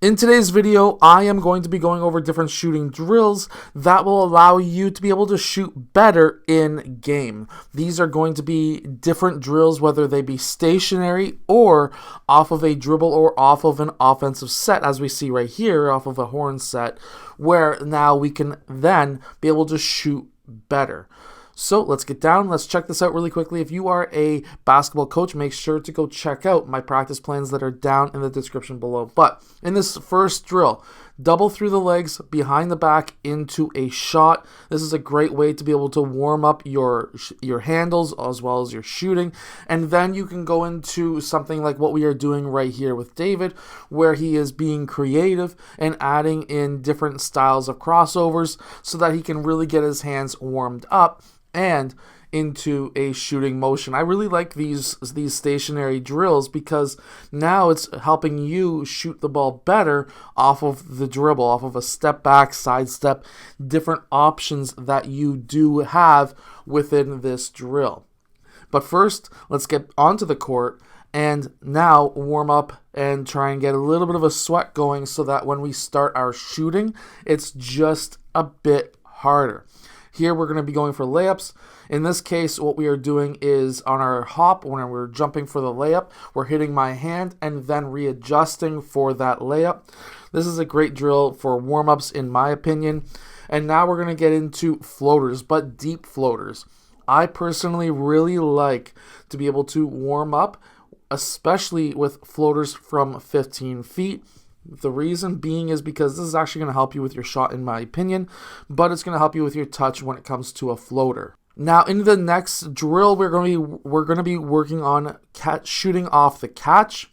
In today's video, I am going to be going over different shooting drills that will allow you to be able to shoot better in game. These are going to be different drills, whether they be stationary or off of a dribble or off of an offensive set, as we see right here, off of a horn set, where now we can then be able to shoot better. So let's get down. Let's check this out really quickly. If you are a basketball coach, make sure to go check out my practice plans that are down in the description below. But in this first drill, double through the legs, behind the back into a shot. This is a great way to be able to warm up your handles as well as your shooting. And then you can go into something like what we are doing right here with David, where he is being creative and adding in different styles of crossovers so that he can really get his hands warmed up and into a shooting motion. I really like these stationary drills because now it's helping you shoot the ball better off of the dribble, off of a step back, side step, different options that you do have within this drill. But first, let's get onto the court and now warm up and try and get a little bit of a sweat going so that when we start our shooting, it's just a bit harder. Here we're going to be going for layups. In this case, what we are doing is on our hop, when we're jumping for the layup, we're hitting my hand and then readjusting for that layup. This is a great drill for warm-ups in my opinion. And now we're going to get into floaters, but deep floaters. I personally really like to be able to warm up, especially with floaters from 15 feet. The reason being is because this is actually going to help you with your shot in my opinion, but it's going to help you with your touch when it comes to a floater. Now in the next drill, we're going to be working on shooting off the catch.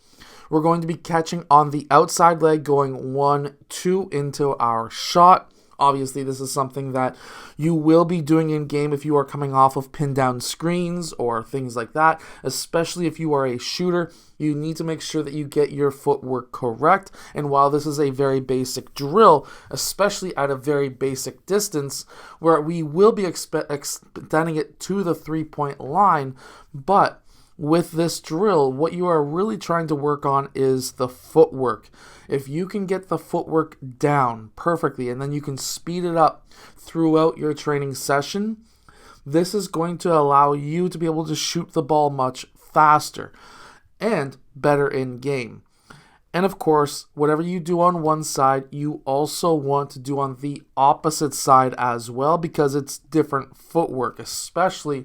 We're going to be catching on the outside leg, going 1-2 into our shot. Obviously, this is something that you will be doing in game if you are coming off of pin down screens or things like that. Especially if you are a shooter, you need to make sure that you get your footwork correct. And while this is a very basic drill, especially at a very basic distance, where we will be extending it to the 3-point line, but with this drill, what you are really trying to work on is the footwork. If you can get the footwork down perfectly and then you can speed it up throughout your training session, this is going to allow you to be able to shoot the ball much faster and better in game. And of course, whatever you do on one side, you also want to do on the opposite side as well, because it's different footwork, especially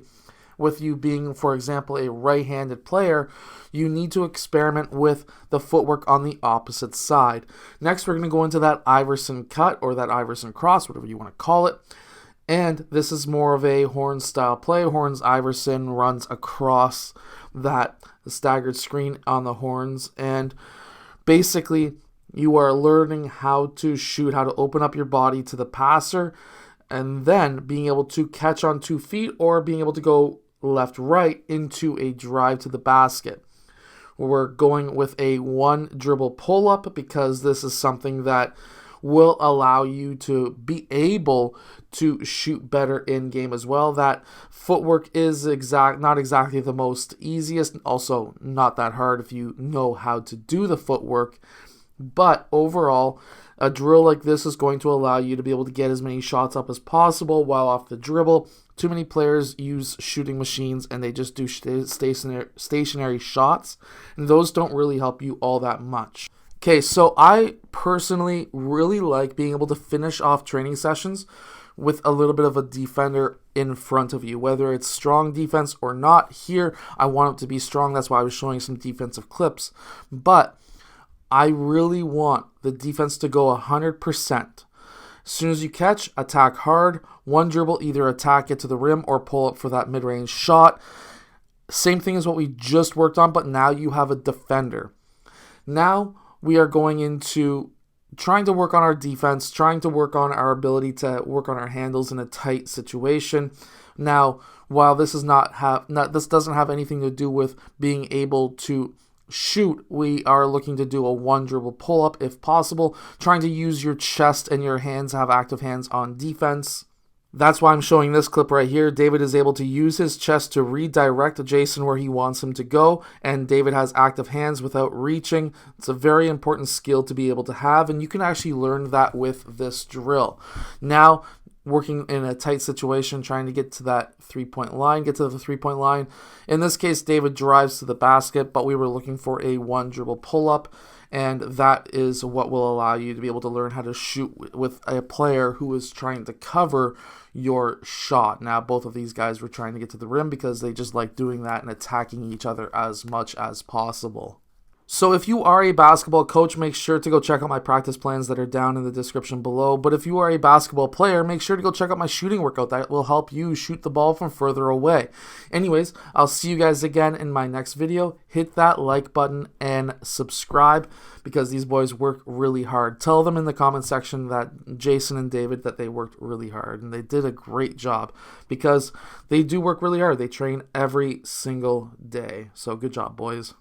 with you being, for example, a right-handed player. You need to experiment with the footwork on the opposite side. Next, we're going to go into that Iverson cut or that Iverson cross, whatever you want to call it. And this is more of a horn style play. Horns Iverson runs across that staggered screen on the horns. And basically, you are learning how to shoot, how to open up your body to the passer, and then being able to catch on 2 feet or being able to go left-right into a drive to the basket. We're going with a 1 dribble pull-up because this is something that will allow you to be able to shoot better in game as well. That footwork is not exactly the most easiest, also not that hard if you know how to do the footwork, but overall, a drill like this is going to allow you to be able to get as many shots up as possible while off the dribble. Too many players use shooting machines and they just do stationary shots, and those don't really help you all that much. Okay, so I personally really like being able to finish off training sessions with a little bit of a defender in front of you, whether it's strong defense or not. Here, I want it to be strong. That's why I was showing some defensive clips. But I really want the defense to go 100%. As soon as you catch, attack hard. 1 dribble, either attack it to the rim or pull up for that mid-range shot. Same thing as what we just worked on, but now you have a defender. Now we are going into trying to work on our defense, trying to work on our ability to work on our handles in a tight situation. Now, while this doesn't have anything to do with being able to shoot, we are looking to do a 1 dribble pull-up if possible, trying to use your chest and your hands, have active hands on defense. That's why I'm showing this clip right here. David is able to use his chest to redirect Jason where he wants him to go, and David has active hands without reaching. It's a very important skill to be able to have, and you can actually learn that with this drill. Now, working in a tight situation, trying to get to that three-point line, get to the three-point line. In this case, David drives to the basket, but we were looking for a one dribble pull-up, and that is what will allow you to be able to learn how to shoot with a player who is trying to cover your shot. Now, both of these guys were trying to get to the rim because they just like doing that and attacking each other as much as possible. So if you are a basketball coach, make sure to go check out my practice plans that are down in the description below. But if you are a basketball player, make sure to go check out my shooting workout. That will help you shoot the ball from further away. Anyways, I'll see you guys again in my next video. Hit that like button and subscribe because these boys work really hard. Tell them in the comment section that Jason and David, that they worked really hard and they did a great job because they do work really hard. They train every single day. So good job, boys.